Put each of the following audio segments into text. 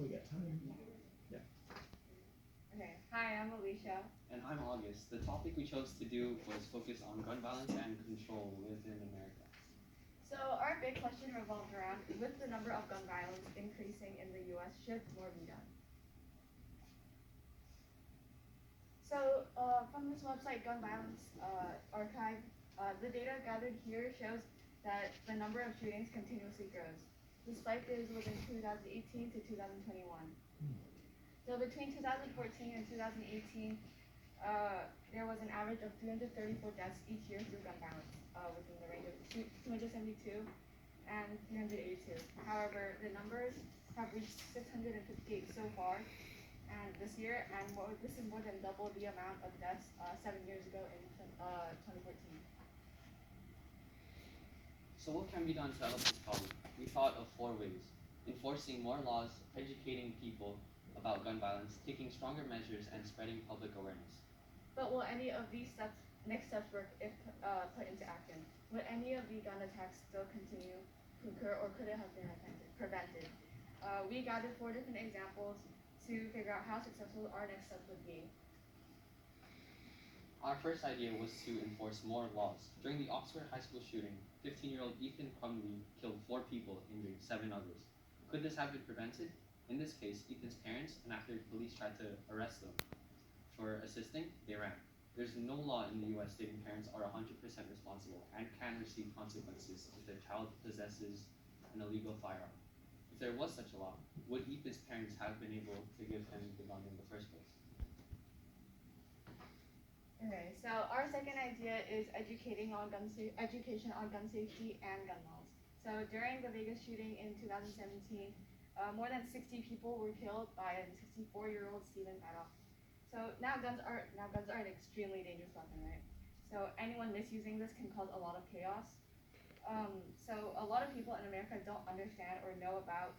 we got time. Yeah. Okay, hi, I'm Alicia. And I'm August. The topic we chose to do was focus on gun violence and control within America. So our big question revolved around, with the number of gun violence increasing in the US, should more be done? So from this website, Gun Violence Archive, the data gathered here shows that the number of shootings continuously grows. The spike is within 2018 to 2021. So between 2014 and 2018, there was an average of 334 deaths each year through gun violence, within the range of 272 and 382. However, the numbers have reached 658 so far, and this year, and this is more than double the amount of deaths 7 years ago in 2014. So what can be done to help this problem? We thought of four ways: enforcing more laws, educating people about gun violence, taking stronger measures, and spreading public awareness. But will any of these next steps work if put into action? Would any of the gun attacks still continue to occur, or could it have been prevented? We gathered four different examples to figure out how successful our next steps would be. Our first idea was to enforce more laws. During the Oxford High School shooting, 15-year-old Ethan Crumley killed 4 people, injuring 7 others. Could this have been prevented? In this case, Ethan's parents, and after police tried to arrest them for assisting, they ran. There's no law in the US stating parents are 100% responsible and can receive consequences if their child possesses an illegal firearm. If there was such a law, would Ethan's parents have been able to give him the gun in the first place? Okay, so our second idea is education on gun safety and gun laws. So during the Vegas shooting in 2017, more than 60 people were killed by a 64-year-old Stephen Paddock. So now guns are an extremely dangerous weapon, right? So anyone misusing this can cause a lot of chaos. So a lot of people in America don't understand or know about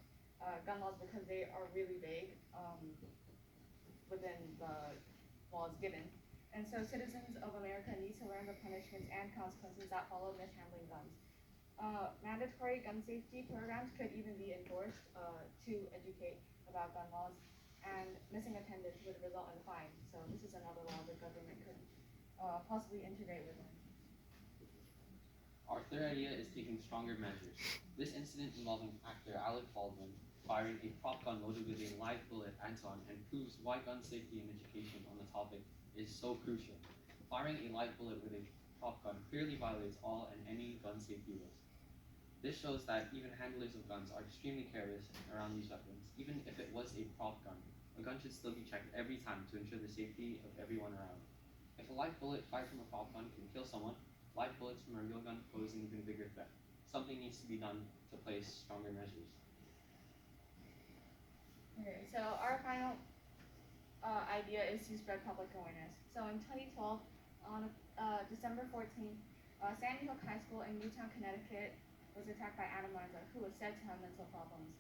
gun laws because they are really vague within the laws given. And so citizens of America need to learn the punishments and consequences that follow mishandling guns. Mandatory gun safety programs could even be enforced to educate about gun laws, and missing attendance would result in a fine. So this is another law the government could possibly integrate within. Our third idea is taking stronger measures. This incident involving actor Alec Baldwin firing a prop gun loaded with a live bullet Anton and proves why gun safety and education on the topic is so crucial. Firing a live bullet with a prop gun clearly violates all and any gun safety rules. This shows that even handlers of guns are extremely careless around these weapons. Even if it was a prop gun, a gun should still be checked every time to ensure the safety of everyone around. If a live bullet fired from a prop gun can kill someone, live bullets from a real gun pose an even bigger threat. Something needs to be done to place stronger measures. Okay, so our final idea is to spread public awareness. So in 2012, on December 14th, Sandy Hook High School in Newtown, Connecticut was attacked by Adam Lanza, who was said to have mental problems.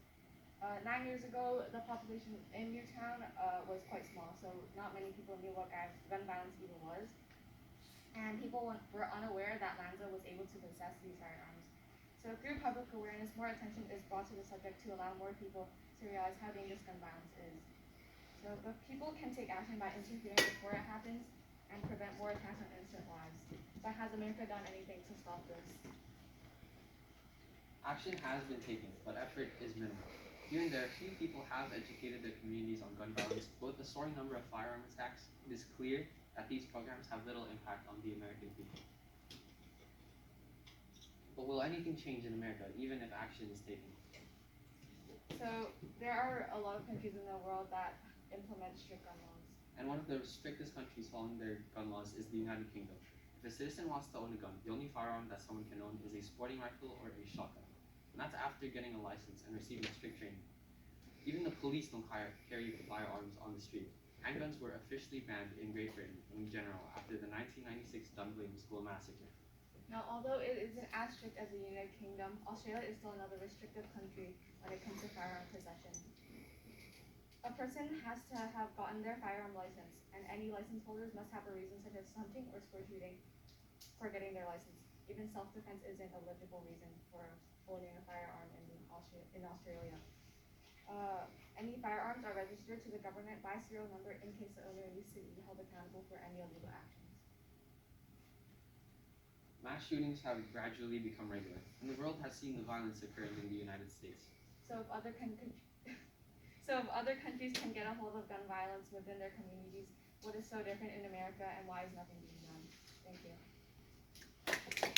9 years ago, the population in Newtown was quite small, so not many people knew what gun violence even was. And people were unaware that Lanza was able to possess these firearms. So through public awareness, more attention is brought to the subject to allow more people to realize how dangerous gun violence is. So the people can take action by interfering before it happens and prevent more attacks on innocent lives. But has America done anything to stop this? Action has been taken, but effort is minimal. Here and there, few people have educated their communities on gun violence, but with the soaring number of firearm attacks, it is clear that these programs have little impact on the American people. But will anything change in America, even if action is taken? So there are a lot of countries in the world that implement strict gun laws. And one of the strictest countries following their gun laws is the United Kingdom. If a citizen wants to own a gun, the only firearm that someone can own is a sporting rifle or a shotgun. And that's after getting a license and receiving strict training. Even the police don't carry firearms on the street. Handguns were officially banned in Great Britain in general after the 1996 Dunblane School massacre. Now, although it isn't as strict as the United Kingdom, Australia is still another restrictive country when it comes to firearm possession. A person has to have gotten their firearm license, and any license holders must have a reason such as hunting or sport shooting for getting their license. Even self-defense isn't a legible reason for owning a firearm in Australia. Any firearms are registered to the government by serial number in case the owner needs to be held accountable for any illegal actions. Mass shootings have gradually become regular, and the world has seen the violence occurring in the United States. So if other so if other countries can get a hold of gun violence within their communities, what is so different in America, and why is nothing being done? Thank you.